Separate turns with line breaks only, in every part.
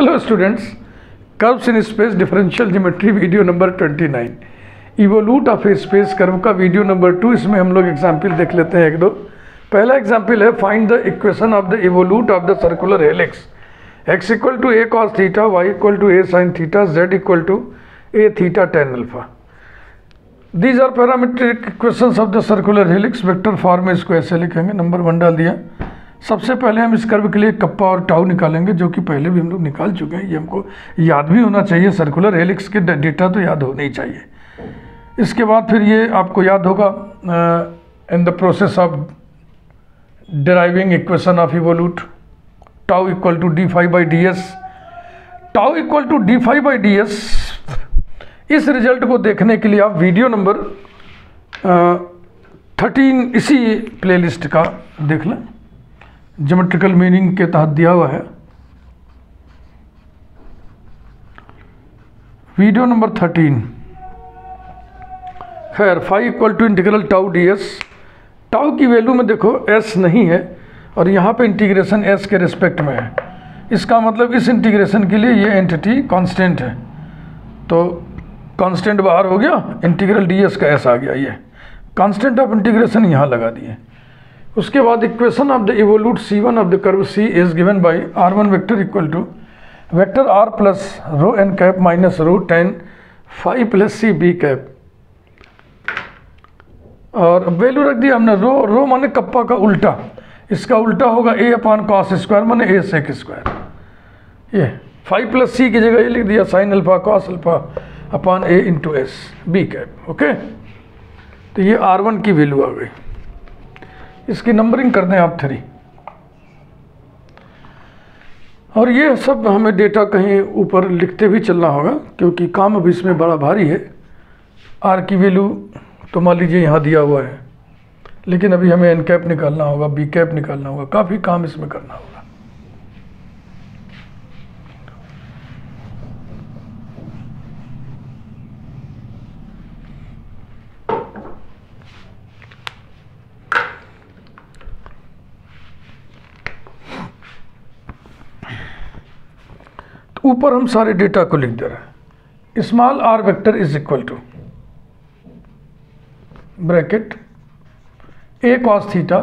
Hello students, curves in space differential geometry video number 29, evolute of A space curve का video number 2। इसमें हम लोग example देख लेते हैं एक दो। पहला एग्जाम्पल है find the equation of the evolute of the circular helix x equal to a cos theta, y equal to a sine theta, z equal to a theta tan alpha. These are parametric equations of the circular helix. Vector form में इसको ऐसे लिखेंगे, number 1 डाल दिया। सबसे पहले हम इस कर्व के लिए कप्पा और टाउ निकालेंगे, जो कि पहले भी हम लोग निकाल चुके हैं। ये हमको याद भी होना चाहिए, सर्कुलर हेलिक्स के डेटा तो याद होना ही चाहिए। इसके बाद फिर ये आपको याद होगा in the process of deriving equation of evolute, tau equal to d phi by d s. Tau equal to d phi by d s, इस रिजल्ट को देखने के लिए आप वीडियो नंबर 13 इसी प्लेलिस्ट का देख लें, ज्योमेट्रिकल मीनिंग के तहत दिया हुआ है। Video number 13। खैर, phi equal to integral tau d s. Tau की वैल्यू में देखो एस नहीं है और यहाँ पे इंटीग्रेशन एस के रिस्पेक्ट में है। इसका मतलब इस इंटीग्रेशन के लिए ये एंटिटी कांस्टेंट है, तो कांस्टेंट बाहर हो गया, इंटीग्रल डी एस का एस आ गया। ये कांस्टेंट ऑफ इंटीग्रेशन यहाँ लगा दिए। उसके बाद equation of the evolute C1 of the curve C is given by R1 vector equal to vector R plus rho n cap minus rho tan phi plus c b cap. और value रख दिया हमने रो। रो माने kappa का उल्टा, इसका उल्टा होगा A अपान कॉस स्क्वायर माने A सेक स्क्वायर। ये फाई प्लस सी की जगह ये लिख दिया sine alpha cos alpha upon A into s b cap. Okay, तो ये R1 की वैल्यू आ गई। इसकी नंबरिंग कर दें आप 3। और ये सब हमें डेटा कहीं ऊपर लिखते भी चलना होगा, क्योंकि काम अब इसमें बड़ा भारी है। आर की वैल्यू तो मान लीजिए यहाँ दिया हुआ है, लेकिन अभी हमें एन कैप निकालना होगा, बी कैप निकालना होगा, काफ़ी काम इसमें करना होगा। ऊपर हम सारे डेटा को लिख दे रहे हैं। Small r vector is equal to bracket a cos theta,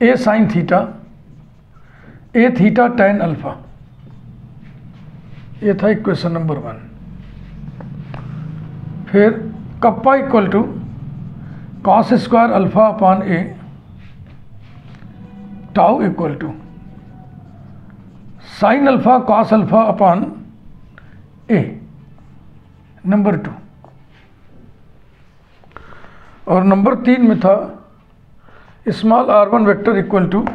a sine theta, a theta tan alpha. ये था इक्वेशन नंबर 1। फिर kappa equal to cos square alpha upon a, tau equal to sine alpha cos alpha upon a, number 2। और number 3 में था small r1 vector equal to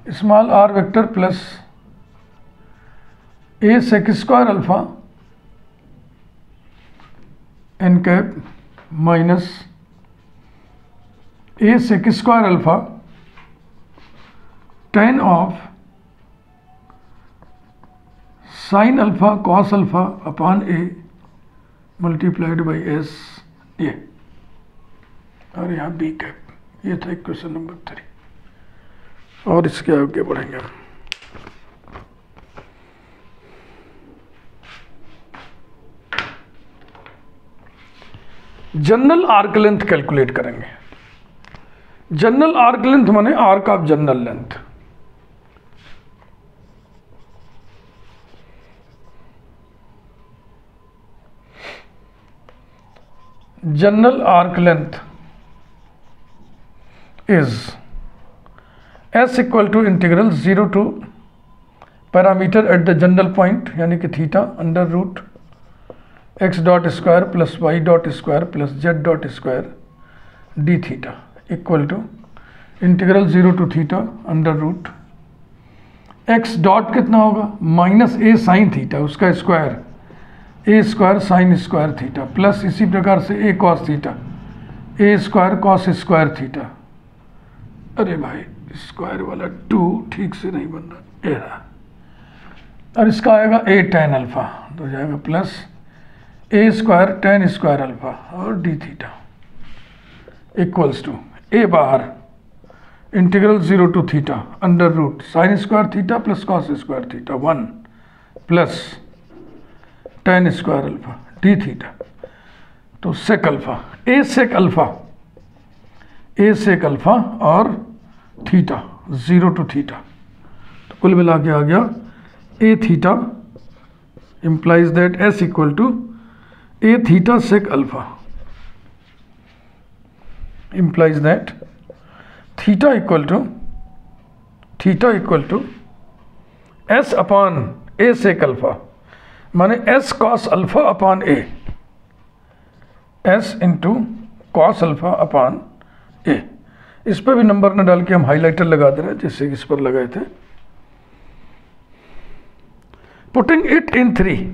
small r vector plus a sec square alpha n cap minus a sec square alpha tan of sine alpha cos alpha upon A multiplied by s, ये। और यहाँ B cap. ये था equation number 3। और इसके आगे बढ़ेंगे हम। जनरल आर्क लेंथ कैलकुलेट करेंगे। जनरल आर्क लेंथ माने arc of general length. General arc length is s equal to integral 0 to parameter at the general point, यानी कि theta under root x dot square plus y dot square plus z dot square d theta equal to integral 0 to theta under root x dot कितना होगा minus a sine theta, उसका square a square sine square theta plus इसी प्रकार से ए cos theta, ए square cos square theta. अरे भाई, square वाला 2 ठीक से नहीं बन रहा, ए रहा। और इसका आएगा ए टेन अल्फा, तो हो जाएगा plus a square tan square alpha और d theta equals to a बाहर integral 0 to theta under root sine square theta plus cos square theta 1 plus tan square alpha d theta. तो sec alpha a sec alpha और theta 0 to theta, तो कुल मिला के आ गया a theta implies that s equal to a theta sec alpha, implies that theta equal to s upon a sec alpha, माने s cos alpha upon a, s into cos alpha upon a। इस पर भी number न डाल के हम highlighter लगा दे रहे हैं जैसे इस पर लगाए थे। Putting it in 3,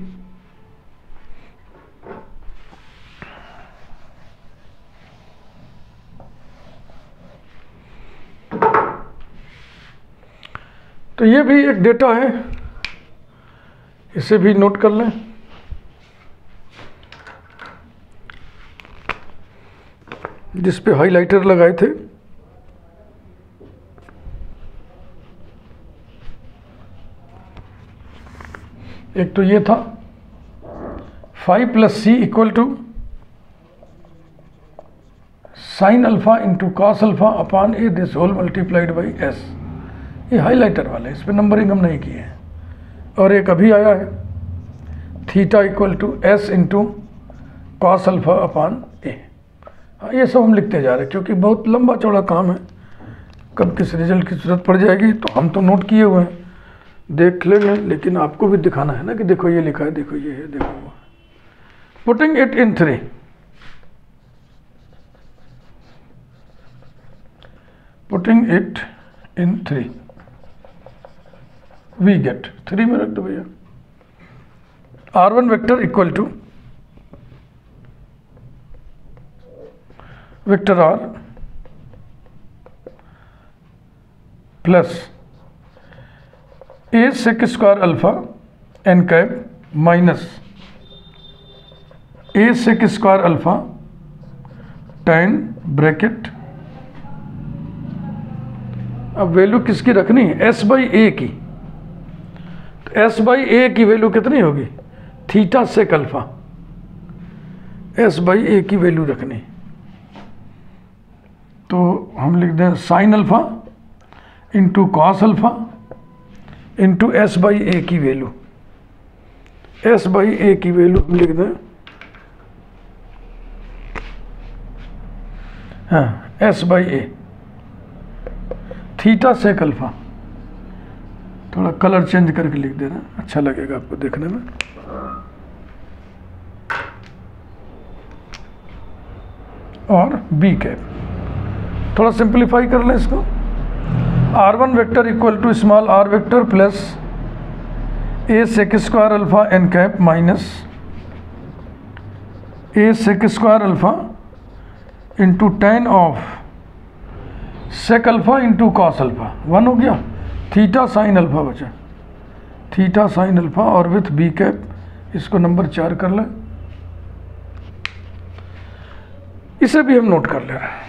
तो ये भी एक डेटा है, इसे भी नोट कर लें। जिस पे हाइलाइटर लगाए थे, एक तो ये था 5 plus c equal to sine alpha into cos alpha upon a this whole multiplied by s. ये हाइलाइटर वाले, इस पर नंबरिंग हम नहीं किए हैं। और एक अभी आया है theta equal to s into cos alpha upon a. ये सब हम लिखते जा रहे हैं क्योंकि बहुत लंबा चौड़ा काम है, कब किस रिजल्ट की जरूरत पड़ जाएगी तो हम तो नोट किए हुए हैं, देख लेंगे, लेकिन आपको भी दिखाना है ना कि देखो ये लिखा है, देखो ये है, देखो वो। Putting it in 3, putting it in 3 we get 3 में रख दो भैया। R1 vector equal to vector R plus a sec square alpha n cap minus a sec square alpha tan bracket. अब वैल्यू किसकी रखनी है? एस बाई ए की। तो एस बाई ए की वैल्यू कितनी होगी? Theta sec alpha, s by a की वैल्यू रखनी। तो हम लिख दें sine alpha into cos alpha into s by a की वैल्यू, एस बाई ए की वैल्यू हम लिख दें, हाँ s by a theta sec alpha. थोड़ा कलर चेंज करके लिख देना, अच्छा लगेगा आपको देखने में। और बी कैप थोड़ा सिंप्लीफाई कर लें इसको। R1 vector equal to small r vector plus a sec square alpha n cap minus a sec square alpha into tan of sec alpha into cos alpha 1 हो गया, थीटा साइन अल्फा बचा, theta sine alpha और with b cap, इसको number 4 कर लें। इसे भी हम नोट कर ले रहे हैं।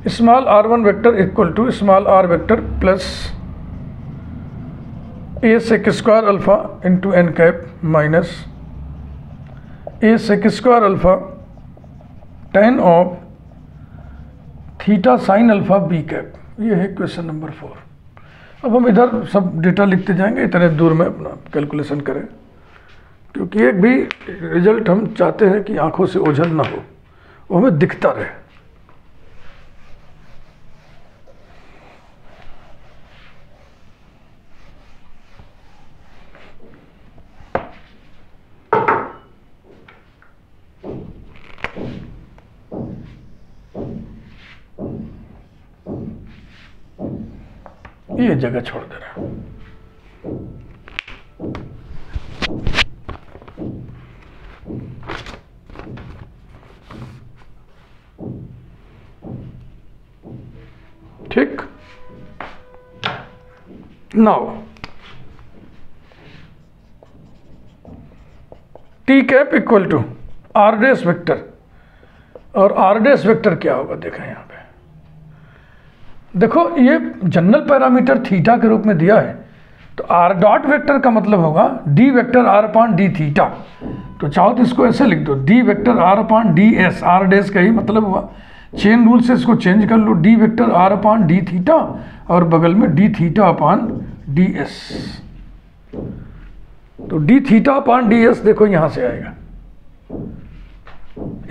Small r1 vector equal to small r vector plus a sec square alpha into n cap minus a sec square alpha tan of theta sine alpha b cap. ये है क्वेश्चन नंबर 4। अब हम इधर सब डेटा लिखते जाएंगे, इतने दूर में अपना कैलकुलेशन करें, क्योंकि एक भी रिजल्ट हम चाहते हैं कि आंखों से ओझल ना हो, वो हमें दिखता रहे। ये जगह छोड़ दे रहा है। ठीक, now t cap equal to r dash vector, और आर डैश वेक्टर क्या होगा देखें यहाँ पे, देखो ये जनरल पैरामीटर थीटा के रूप में दिया है, तो आर डॉट वेक्टर का मतलब होगा d vector r upon d theta. तो चाहो तो इसको ऐसे लिख दो, d vector r upon d s, r dash का ही मतलब हुआ, चेन रूल से इसको चेंज कर लो, d vector r upon d theta और बगल में d theta upon d s. तो d theta upon d s देखो यहां से आएगा,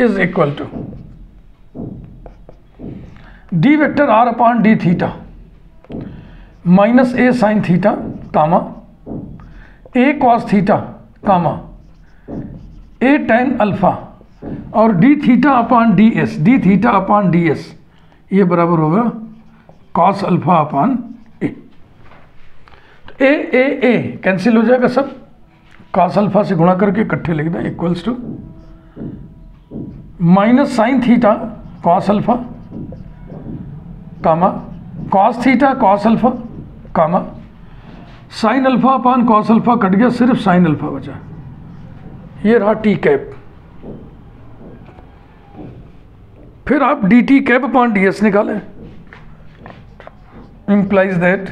is equal to d vector r upon d theta minus a sine theta comma a cos theta comma a tan alpha और d theta upon d s, d theta upon d s ये बराबर होगा cos alpha upon a. तो ए cancel हो जाएगा सब, cos alpha से गुणा करके इकट्ठे लिख दें, equals to minus sine theta cos alpha comma cos theta cos alpha comma sine alpha upon cos alpha कट गया, सिर्फ साइन अल्फा बचा, ये रहा टी कैप। फिर आप d t cap upon d s निकालें, implies that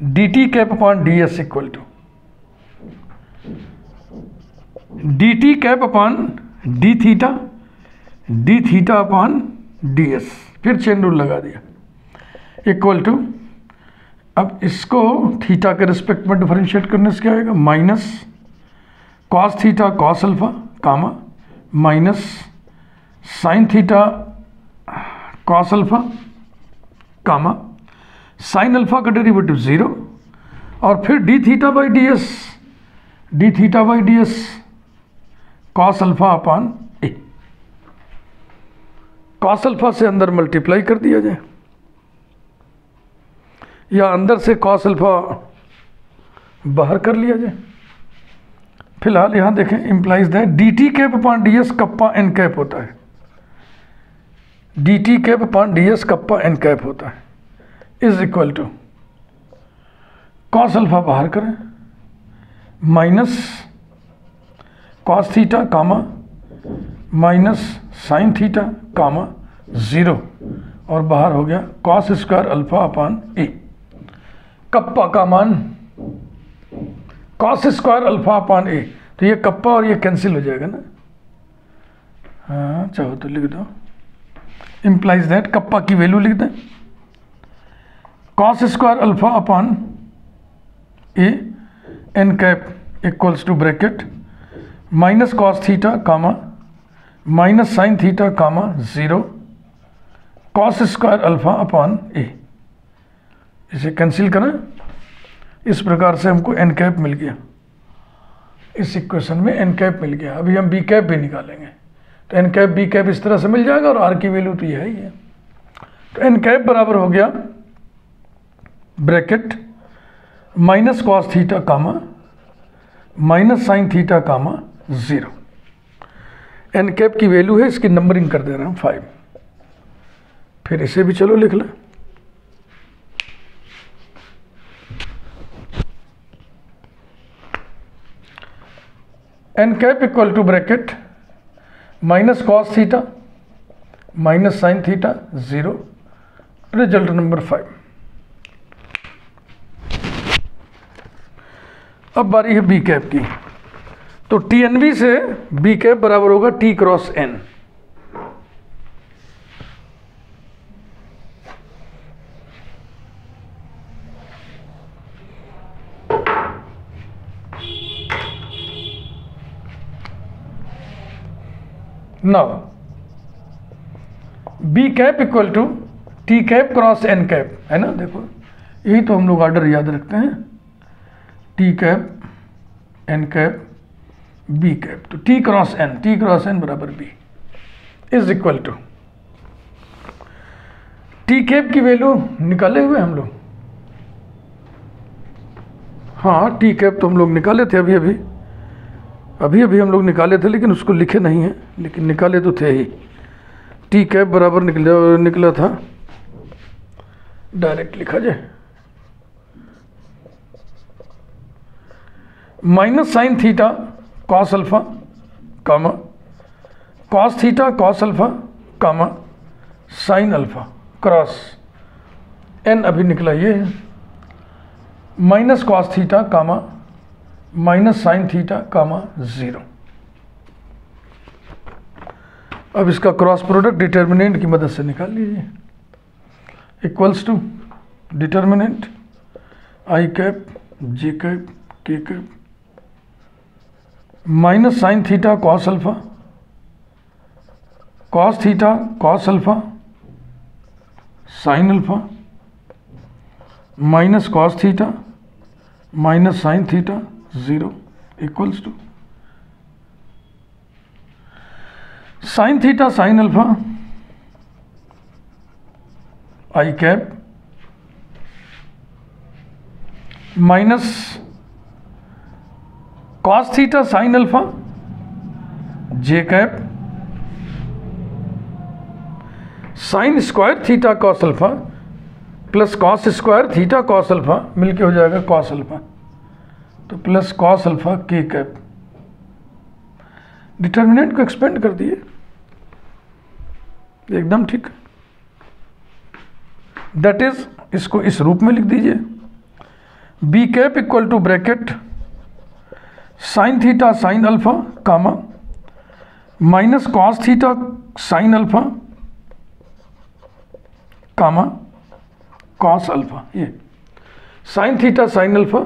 d t cap upon d s equal to d t cap upon d theta upon d s, फिर चेन रूल लगा दिया, equal to, अब इसको theta के respect में differentiate करने से क्या आएगा, minus cos theta cos alpha comma minus sine theta cos alpha comma sine alpha का डेरिवेटिव 0 और फिर d theta by d s cos alpha upon a, cos alpha से अंदर मल्टीप्लाई कर दिया जाए या अंदर से कॉस अल्फा बाहर कर लिया जाए। फिलहाल यहां देखें, implies that d t cap upon d s kappa n cap होता है, d t cap upon d s kappa n cap होता है, is equal to cos alpha बाहर करें minus cos theta comma minus sine theta comma 0 और बाहर हो गया cos square alpha upon a, kappa का मान cos square alpha upon a, तो ये कप्पा और ये कैंसिल हो जाएगा ना, हाँ चाहो तो लिख दो, इंप्लाइज दैट कप्पा की वैल्यू लिख दें, cos square alpha upon a n cap equals to bracket minus cos theta comma minus sine theta comma 0 cos square alpha upon a, इसे कैंसिल करें, इस प्रकार से हमको एन कैप मिल गया, इस इक्वेशन में एन कैप मिल गया। अभी हम बी कैप भी निकालेंगे, तो एन कैप बी कैप इस तरह से मिल जाएगा और आर की वैल्यू तो यह ही है। तो एन कैप बराबर हो गया bracket minus cos theta comma minus sine theta comma 0, n cap की वैल्यू है, इसकी नंबरिंग कर दे रहा हूँ 5, फिर इसे भी चलो लिख लें, n cap equal to bracket minus cos theta minus sine theta 0, result number 5। अब बारी है बी कैप की, तो टी एन बी से बी कैप बराबर होगा t cross n, now b cap equal to t cap cross n cap, है ना, देखो यही तो हम लोग ऑर्डर याद रखते हैं, t cap n cap b cap, तो टी क्रॉस एन बराबर b is equal to t cap की वैल्यू निकाले हुए हम लोग, हाँ टी कैप तो हम लोग निकाले थे अभी हम लोग निकाले थे, लेकिन उसको लिखे नहीं है, लेकिन निकाले तो थे ही। टी कैप बराबर निकला था, डायरेक्ट लिखा जाए minus sine theta cos alpha comma cos theta cos alpha comma sine alpha cross n अभी निकला ये है, minus cos theta comma minus sine theta comma 0। अब इसका क्रॉस प्रोडक्ट डिटर्मिनेंट की मदद से निकाल लीजिए। Equals to determinant i cap j cap k cap minus sine theta cos alpha cos theta cos alpha sine alpha minus cos theta minus sine theta 0 equals to sine theta sine alpha i cap minus cos theta sine alpha j cap sine square theta cos alpha plus cos square theta cos alpha मिलके हो जाएगा cos alpha, तो plus cos alpha k cap. Determinant को expand कर दिए, एकदम ठीक। That is, इसको इस रूप में लिख दीजिए, b cap equal to bracket sine theta sine alpha comma minus cos theta sine alpha comma cos alpha. ये sine theta sine alpha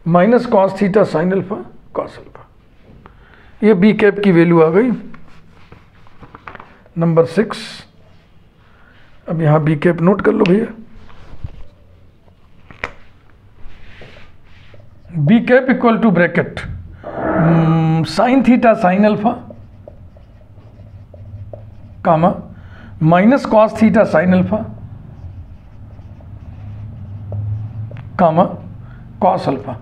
minus cos theta sine alpha cos alpha. ये b cap की value आ गई number 6। अब यहां B cap note कर लो भैया। B cap equal to bracket sine theta sine alpha comma minus cos theta sine alpha comma cos alpha.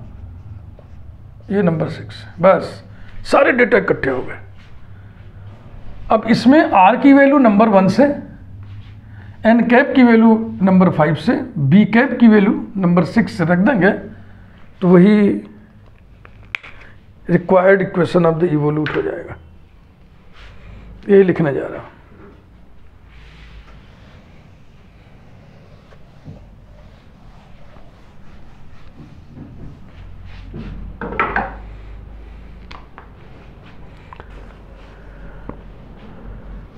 ये नंबर 6। बस सारे डेटा इकट्ठे हो गए। अब इसमें आर की वैल्यू नंबर 1 से, एन कैप की वैल्यू नंबर 5 से, बी कैप की वैल्यू नंबर 6 से रख देंगे तो वही required equation of the evolute हो जाएगा। यही लिखने जा रहा हूं।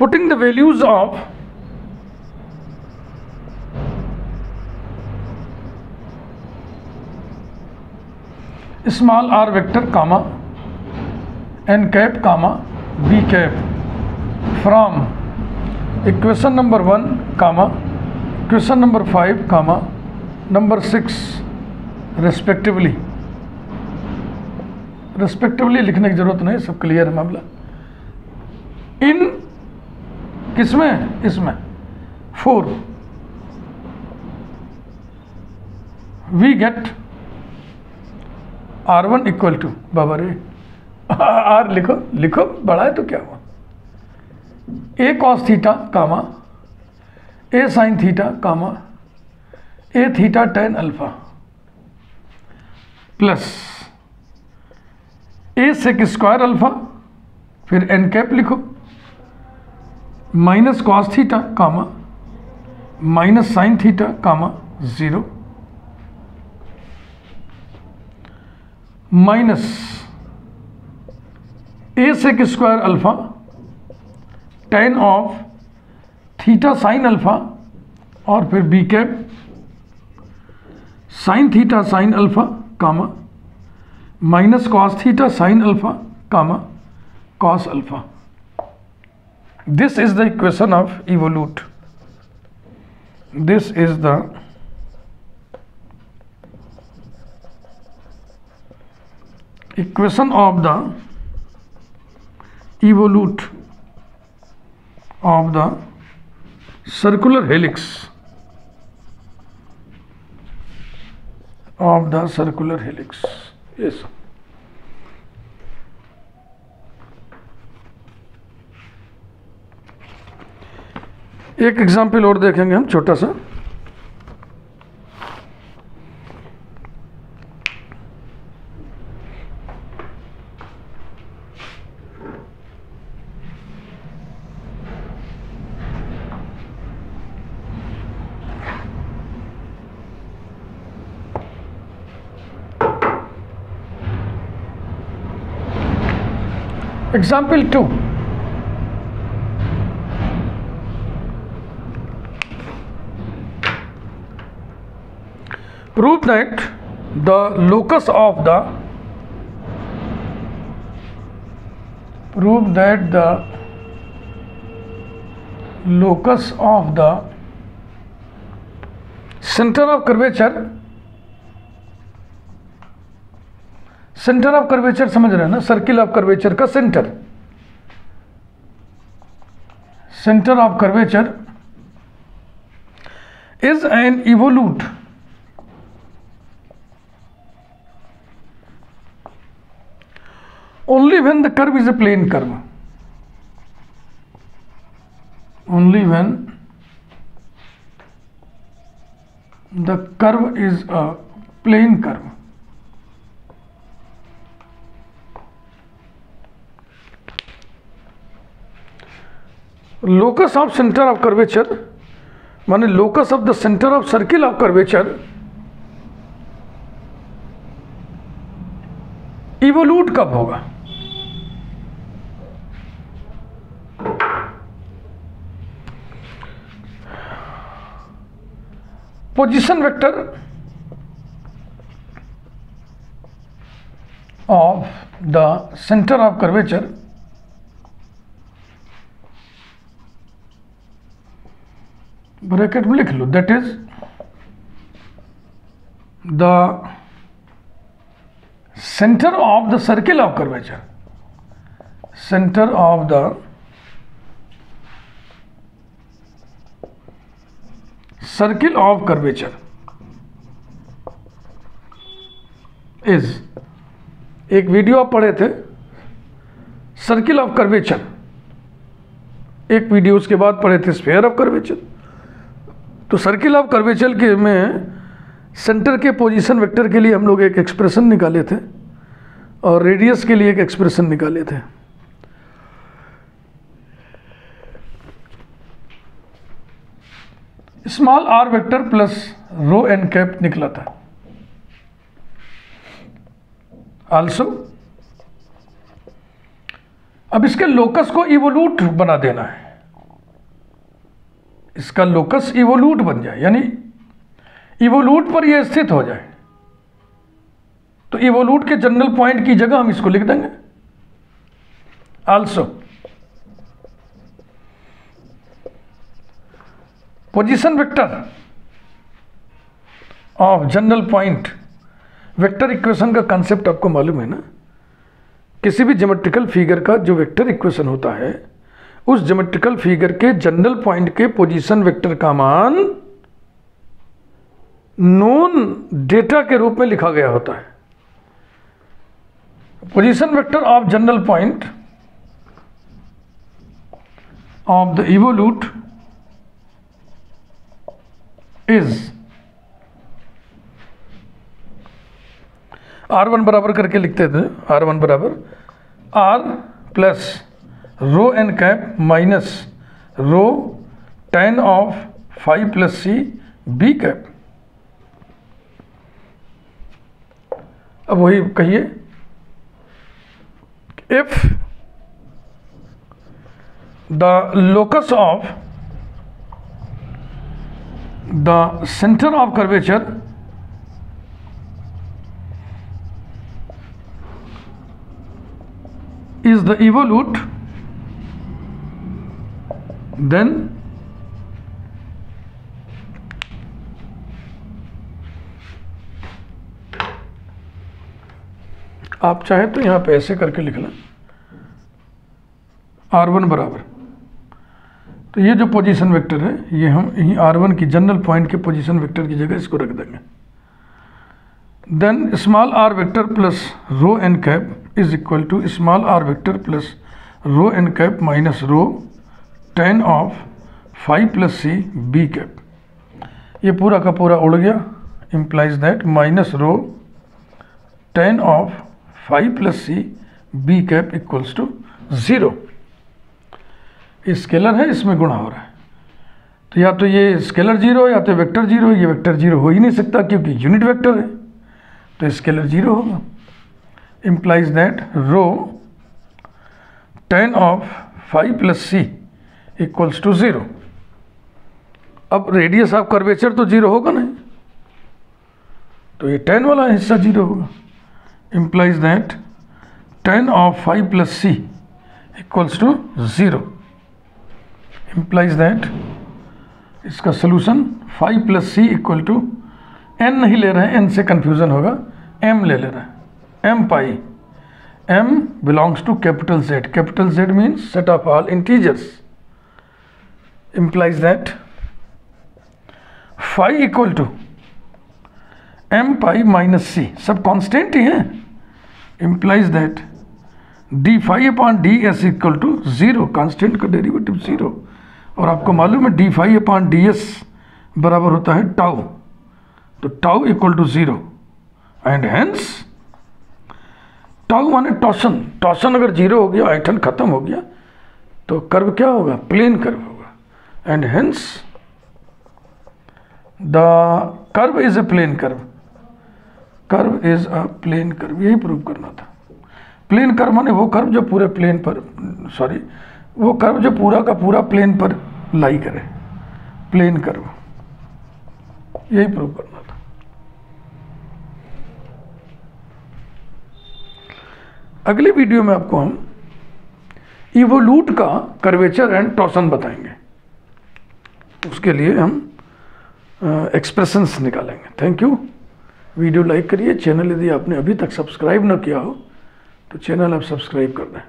Putting the values of small r vector comma n cap comma b cap from equation number 1 comma equation number 5 comma number 6 respectively लिखने की जरूरत नहीं, सब क्लियर है मामला। इन किसमें, इसमें 4 we get R1 equal to, बाबा रे आर लिखो लिखो, बड़ा है तो क्या हुआ, a cos theta comma a sine theta comma a theta tan alpha plus a sec square alpha, फिर एन कैप लिखो, minus cos theta comma minus sine theta comma 0 minus a sec square alpha tan of theta sine alpha और फिर b cap sine theta sine alpha comma minus cos theta sine alpha comma cos alpha. This is the equation of evolute. This is the equation of the evolute of the circular helix of the circular helix. Yes. एक example और देखेंगे हम छोटा सा। Example 2. Prove that the locus of the center of curvature समझ रहे हैं ना, सर्किल ऑफ कर्वेचर का centre of curvature is an evolute only when the curve is a plane curve, only when the curve is a plane curve. Locus of center of curvature माने locus of the center of circle of curvature evolute कब होगा? Position vector of the centre of curvature bracket में लिख लो, that is the centre of the circle of curvature, centre of the circle of curvature is, एक video आप पढ़े थे circle of curvature, एक वीडियो उसके बाद पढ़े थे स्फीयर ऑफ कर्वेचर। तो सर्किल ऑफ कर्वेचर के में सेंटर के पोजीशन वेक्टर के लिए हम लोग एक एक्सप्रेशन निकाले थे और रेडियस के लिए एक एक्सप्रेशन निकाले थे। Small r vector plus rho n cap निकला था। आल्सो अब इसके लोकस को इवोल्यूट बना देना है, इसका लोकस इवोल्यूट बन जाए, यानी इवोल्यूट पर यह स्थित हो जाए। तो इवोल्यूट के जनरल पॉइंट की जगह हम इसको लिख देंगे। Also position vector of general point, vector equation का कंसेप्ट आपको मालूम है ना, किसी भी ज्योमेट्रिकल फिगर का जो वेक्टर इक्वेशन होता है उस ज्योमेट्रिकल फिगर के जनरल पॉइंट के पोजीशन वेक्टर का मान नोन डेटा के रूप में लिखा गया होता है। Position vector of general point of the evolute is R1 बराबर करके लिखते थे, R1 बराबर R plus rho n cap minus rho tan of phi plus c b cap. अब वही कहिए, if the locus of the centre of curvature is the evolute, then आप चाहे तो यहां पे ऐसे करके लिख लें R1 बराबर, तो ये जो पोजीशन वेक्टर है ये हम यहीं R1 की जनरल पॉइंट के पोजीशन वेक्टर की जगह इसको रख देंगे। Then small r vector plus rho n cap is equal to small r vector plus rho n cap minus rho tan of phi plus c b cap. ये पूरा का पूरा उड़ गया, implies that minus rho tan of phi plus c b cap equals to 0। Scalar है, इसमें गुणा हो रहा है, तो या तो ये स्केलर 0 या तो वेक्टर 0। ये वेक्टर 0 हो ही नहीं सकता क्योंकि यूनिट वेक्टर है, तो स्केलर 0 होगा। Implies that rho tan of phi plus c equals to 0। अब रेडियस ऑफ कर्वेचर तो 0 होगा नहीं, तो ये tan वाला हिस्सा 0 होगा। implies that tan of phi plus c equals to 0। implies that इसका solution phi plus c equal to n नहीं ले रहे हैं, n से कंफ्यूजन होगा, m ले रहे हैं, m pi, m belongs to capital Z, capital Z means set of all integers। implies that phi equal to m pi minus c, सब कांस्टेंट ही हैं। implies that d phi upon d s equal to 0, constant का derivative 0, और आपको मालूम है d phi upon d s बराबर होता है टाउ, तो tau equal to 0 and hence tau माने टॉर्शन, टॉर्शन अगर 0 हो गया, ऐठन खत्म हो गया, तो कर्व क्या होगा, प्लेन कर्व होगा, and hence the curve is a plane curve, curve is a plane curve, यही प्रूव करना था। प्लेन कर्व माने वो कर्व जो पूरे प्लेन पर, सॉरी वो कर्व जो पूरा का पूरा प्लेन पर लाई करे, प्लेन कर्व, यही प्रूव करना था। अगली वीडियो में आपको हम इवोल्यूट का कर्वेचर एंड टॉर्सन बताएंगे, उसके लिए हम एक्सप्रेशंस निकालेंगे। Thank you. वीडियो लाइक करिए, चैनल यदि आपने अभी तक सब्सक्राइब न किया हो तो चैनल आप सब्सक्राइब कर दें।